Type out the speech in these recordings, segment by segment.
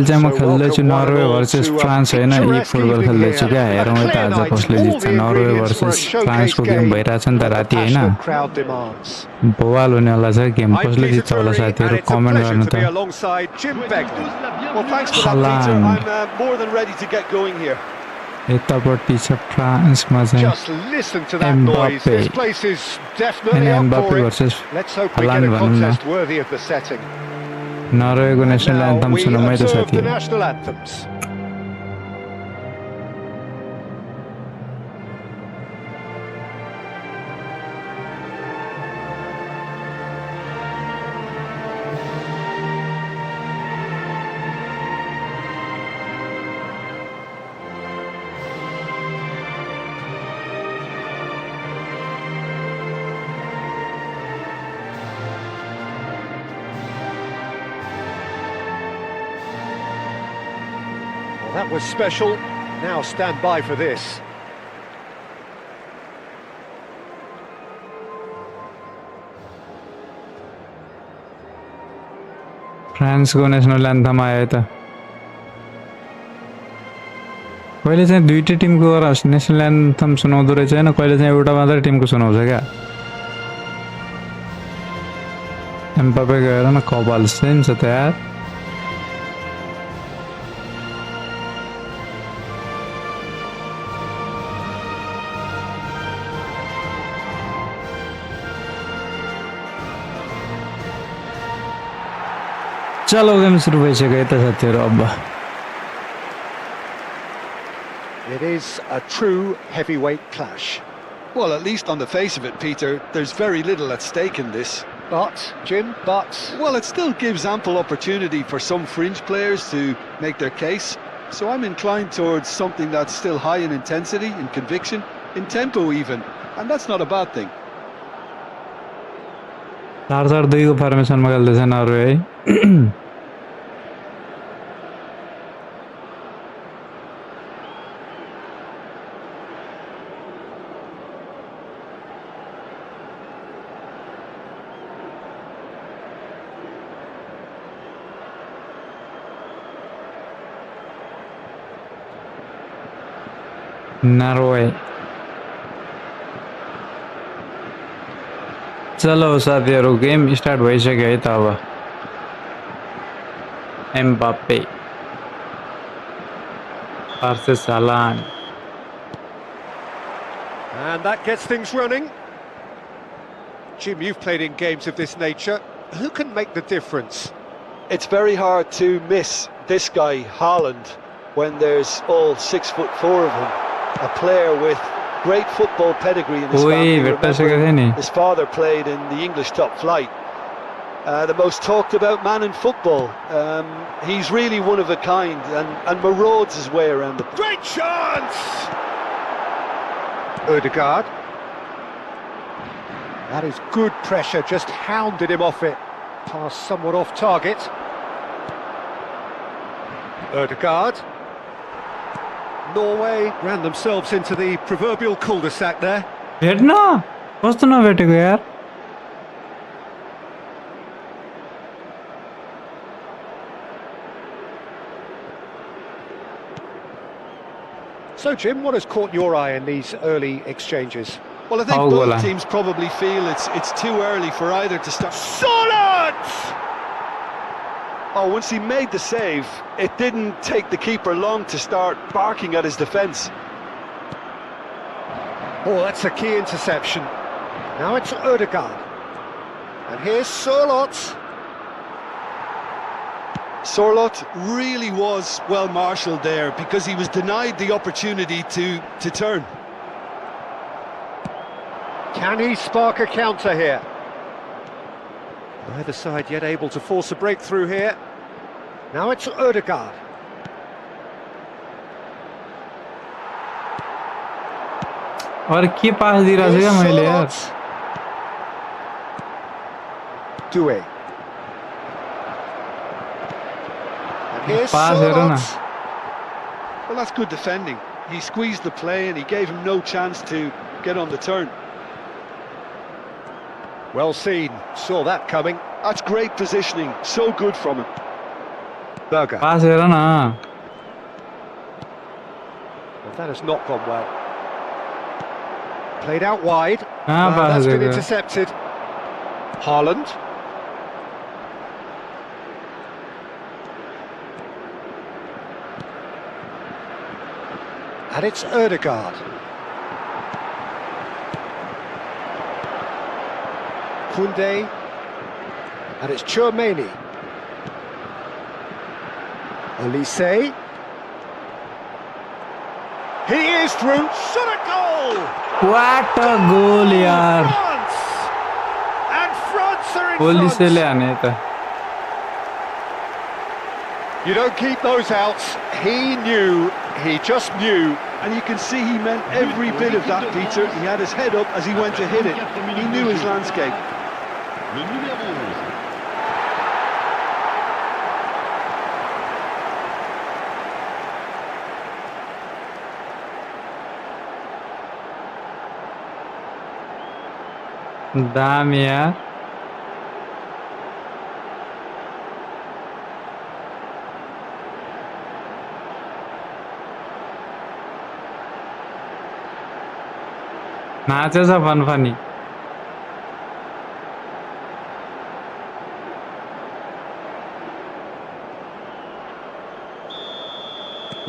चाहिँ म खेल्दैछु Norway versus France हैन eFootball खेल्दैछु क्या हेरौँ है त आज कसले जित्छ नर्वे भर्सेस फ्रान्सको गेम भइरहेछ नि त राति हैन बवाल हुनेवाला छ गेम कसले जित्छ होला साथीहरु कमेन्ट गर्नु त यतापट्टि छ फ्रान्समा चाहिँ एम्बापे अनि एम्बापे भर्सेस हालान्ड भनौँ न नर्वेको नेसनल एन्थम सुनौँ है त साथी That was special. Now stand by for this. फ्रान्सको नेसनल एन्थम आयो त कहिले चाहिँ दुईटै टिमको नेसनल एन्थम सुनाउँदो रहेछ हैन कहिले चाहिँ एउटा मात्र टिमको सुनाउँछ क्या एम्बापे गएर न कपाल सेम छ त यार चलो गेम सुरु भइसक्यो त साथीहरु अब It is a true heavyweight clash. Well, at least on the face of it, Peter, there's very little at stake in this. But, Jim, well, it still gives ample opportunity for some fringe players to make their case. So I'm inclined towards something that's still high in intensity, in conviction, in tempo even. And that's not a bad thing. 4-4-2 को फर्मेसनमा खेल्दैछ नर्वे है Norway चलो साथीहरु game start भइसक्यो है त अब Mbappe versus हालान्ड and that gets things running. Jim, you've played in games of this nature. Who can make the difference? It's very hard to miss this guy, Haaland, when there's all 6'4" of him. A player with great football pedigree in his family. Remember, his father played in the English top flight. The most talked about man in football. He's really one of a kind and marauds his way around the... Great chance! Ødegaard. That is good pressure, just hounded him off it. Pass somewhat off target. Ødegaard. Norway ran themselves into the proverbial cul-de-sac there. भेट्न कस्तो नभेटेको यार So Jim, what has caught your eye in these early exchanges? Well, I think both teams probably feel it's too early for either to start. Solid! Oh, once he made the save, it didn't take the keeper long to start barking at his defence. Oh, that's a key interception. Now it's Ødegaard. And here's Sørloth. Sørloth really was well marshalled there because he was denied the opportunity to turn. Can he spark a counter here? Neither side yet able to force a breakthrough here. Now it's Ødegaard. और के पास दिइरहेछ क्या मैले यार Doué. पास हेर न Well, that's good defending. He squeezed the play and he gave him no chance to get on the turn. Well seen, saw that coming. That's great positioning, so good from him. Berger. पास हेर न Well, that has not gone well. Played out wide. कहाँ Well, pass that's been हेरेको intercepted. Haaland. And it's Ødegaard. Koundé. And it's Tchouaméni. Olise. He is through. Shot a goal! What a goal यार France! And France are in गोली से ले front. आने था You don't keep those out. He just knew. And you can see he meant every bit of that, Peter. He had his head up as he went to hit it. He knew his landscape. Le numéro 11. दाम यार नाचेछ फनफनी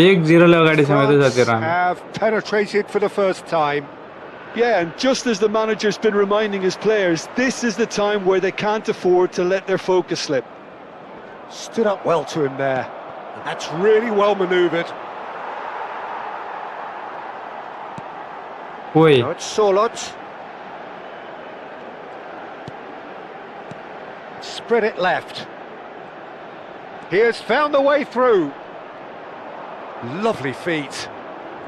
एक 0 ले अगाडि समेत जाति France have penetrated for the first time. Yeah, and just as the manager's been reminding his players, this is the time where they can't afford to let their focus slip. Stood up well to him there. And that's really well manoeuvred. ओइ Now it's Sorloth. Spread it left. He has found the way through. Lovely feet.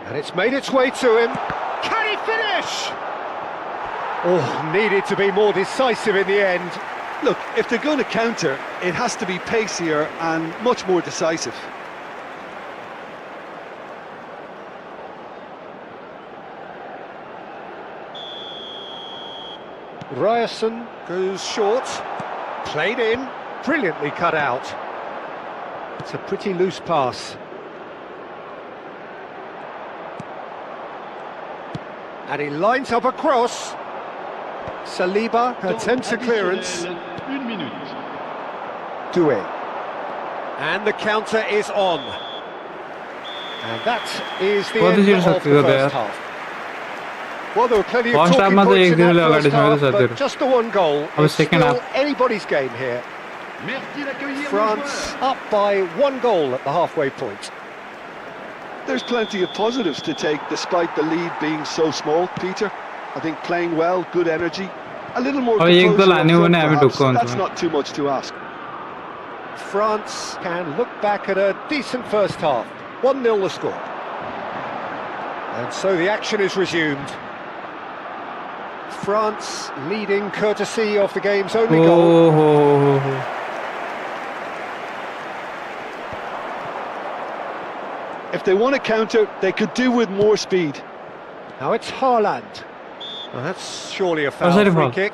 And it's made its way to him. Can he finish? Oh, needed to be more decisive in the end. Look, if they're going to counter, it has to be pacier and much more decisive. Ryerson goes short. Played in. Brilliantly cut out. It's a pretty loose pass. And he lines up a cross. Saliba attempts a clearance. 1 minute. Doué. And the counter is on. And that is the What end did you of say the there? first half. Well, there were plenty of First talking half points in में that तो first एक half, goal but just the one goal. अब It's second still half. anybody's game here. Merci d'accueillir France up by 1 goal at the halfway point. There's plenty of positives to take despite the lead being so small, Peter. I think playing well, good energy, a little more अब एक composure गोल up हान्यो front भने हामी perhaps. ढुक्क हुन्छौँ That's not too much to ask. France can look back at a decent first half. 1-0 the score. And so the action is resumed. France leading courtesy of the game's only goal. ओहो If they want to counter, they could do with more speed. Now it's Haaland. Well, that's surely a foul sorry, free foul. kick.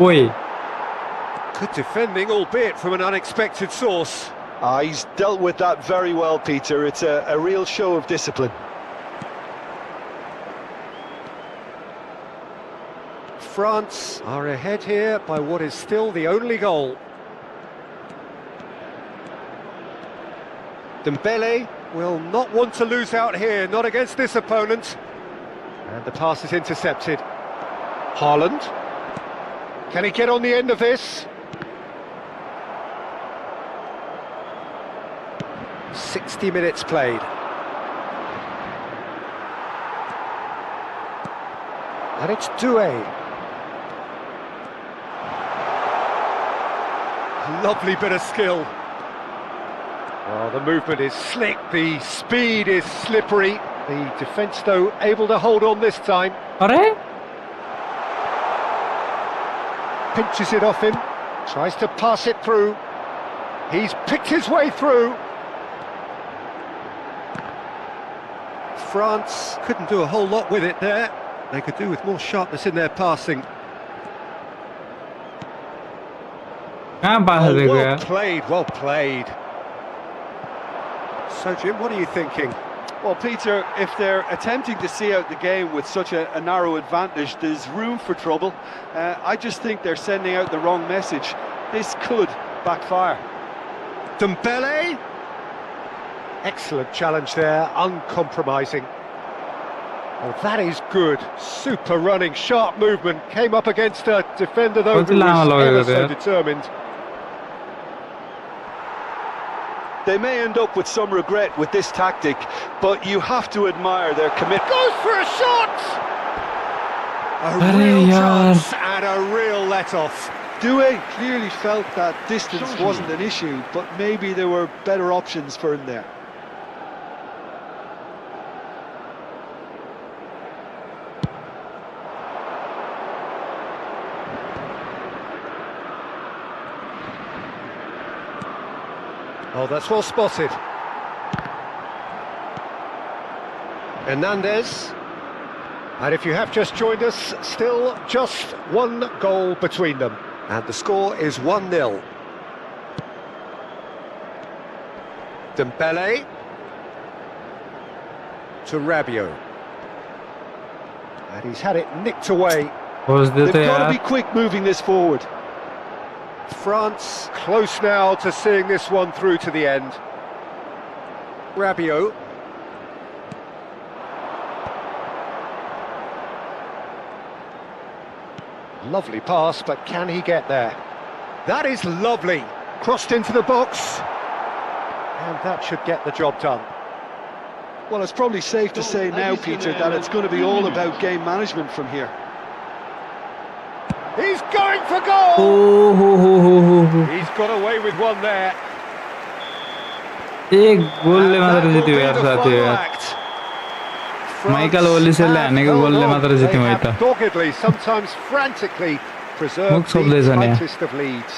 ओइ Good defending, albeit from an unexpected source. He's dealt with that very well, Peter. It's a real show of discipline. France are ahead here by what is still the only goal. Dembele will not want to lose out here, not against this opponent. And the pass is intercepted. Haaland. Can he get on the end of this? 60 minutes played. And it's Doué. Lovely bit of skill. Oh, the movement is slick, the speed is slippery. The defence, though, able to hold on this time. अरे Pinches it off him, tries to pass it through. He's picked his way through. France couldn't do a whole lot with it there. They could do with more sharpness in their passing. कहाँ पास Oh, देखो well यार played, well played. So Jim, what are you thinking? Well, Peter, if they're attempting to see out the game with such a narrow advantage, there's room for trouble. I just think they're sending out the wrong message. This could backfire. Dembele. Excellent challenge there, uncompromising. Oh, that is good. Super running, sharp movement. Came up against a defender though who was ever so determined. They may end up with some regret with this tactic, but you have to admire their commitment. Goes for a shot! A Arey real yaar. chance and a real let-off. Doué clearly felt that distance wasn't an issue, but maybe there were better options for him there. Oh, that's well spotted. Hernandez. And if you have just joined us, still just one goal between them. And the score is 1-0. Dembele. To Rabiot. And he's had it nicked away. Post They've देते got to यार be quick moving this forward. France close now to seeing this one through to the end. Rabiot. Lovely pass, but can he get there? That is lovely. Crossed into the box. And that should get the job done. Well, it's probably safe to say now, Peter, that it's going to be all about game management from here. He's going for goal! ओहो He's got away with one there. एक गोलले And मात्र that will जित्यो be यार the साथी final यार act. Michael ओलिसले France हानेको have गोलले held मात्र on. जित्यो They है have त doggedly, sometimes frantically, preserved मुख the छोप्दैछ नि tightest of leads.